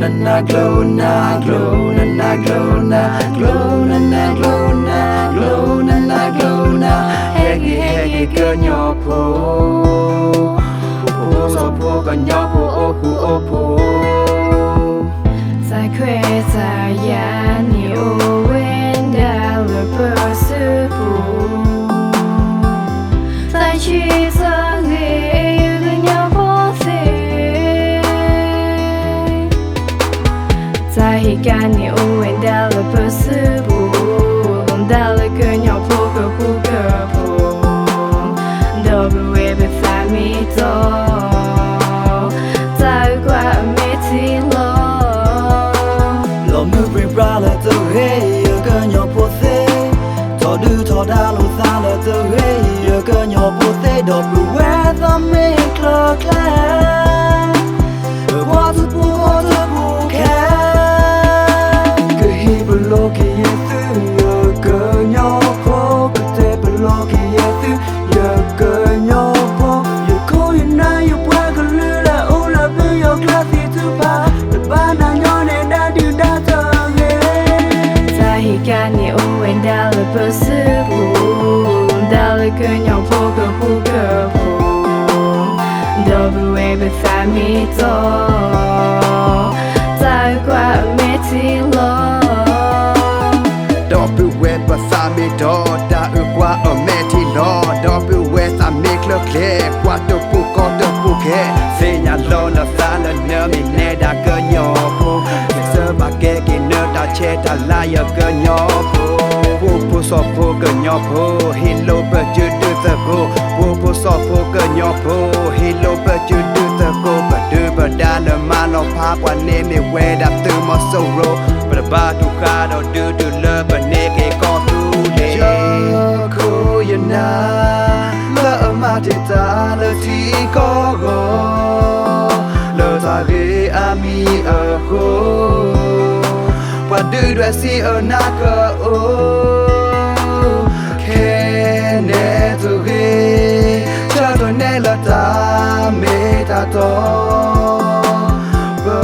na na glow na glow na na glow na glow na na glow na glow na na glow na hegi hegi cơ nhỏ phố phố so phố còn nhỏ phố ô phố ô phố在快在呀你我闻到了不是不在去这里有个鸟波飞在一干你我闻到了不是不闻到了个鸟波个呼个波都不会被发迷走在怪没听了là từ hey cơ nhỏ phố thế thọ đưa thọ đa lô xa là từ hey cơ nhỏ phố thế đột bự quét tâm mê cờ khe qua thứ bu khe cứ hi bự lô kia tư cơ nhỏ phố cứ thế bự lô kia tư cơ nhỏ phố giờ cô hiện nay giờ qua cứ lư là u là bây giờ class thì thứ ba nàng nhỏ nên đã đưa đã thờ干你无闻到了不是不到了个鸟破个呼个破都不会被发迷走在怪没听了都不会被发迷走大雨刮而没听了都不会发迷了开刮都不高都不开谁呀老了发了呢明年大个鸟破把cái kia nơi ta che ta la ya cơ nhỏ phố so phố cơ nhỏ phố hello bờ chưa đưa giờ cô phố so phố cơ nhỏ phố hello bờ chưa đưa giờ cô bờ đưa bờ đa nở mà nó phá qua nên mình quay đạp từ mà sầu ro bờ ba tu kha đâu đưa lơ bờ nê cái con tu để cô yên na lỡ mà để ta lỡ thì có gò lỡ ta ghé ami ở cô và đưa đôi si ở na cơ ô khe nè tu ghé cho tôi nè là ta mê ta to bơ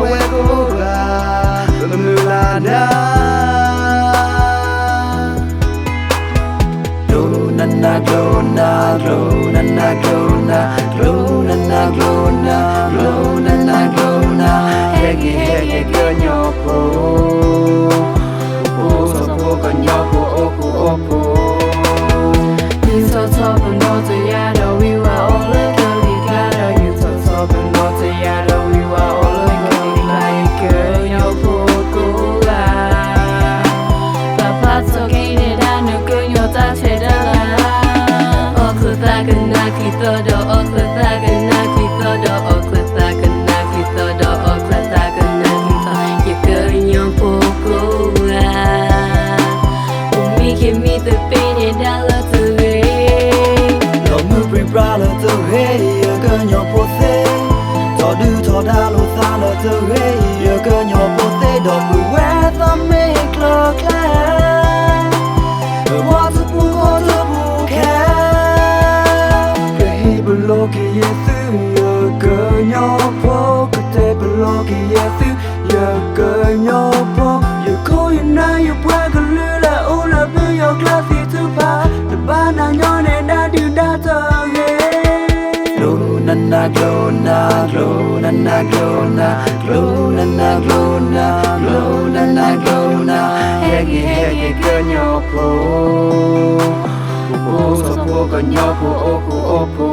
quê cô là mưa là na na glow na glow na na glow na glow na na glow na glow na na glow na hegi hegi cơ nhỏ phố phố so phố còn nhỏ phố ô phố ô phố你说错不诺这样的we were all like a ligado you so so不诺这样的we were all like a ligado yo poco la papa so que ne da no que yo ta che da la Oklahoma kita do Oklahoma kita do Oklahoma kita do Oklahoma kita ya ke nyom poco la umi ke mi te penye dala tu lo mu bring bra la tu hey cơ nhỏ phố thế thọ đưa thọ đa lô xa la tu hey cơ nhỏ phố thế đột bự quét tâm mê cờ khe qua thứ bu khe blo kia tư cơ nhỏ phố cứ thế blo kia tư cơ nhỏ phố giờ cô hiện nay giờ qua cứ lư là u là bây giờ class thì thứ ba nàng nhỏ nên đã đưa đã thờ ghé glow na na glow na glow na na glow na glow na na glow na glow na na glow na hegi hegi cơ nhỏ phố phố so phố còn nhỏ phố ô phố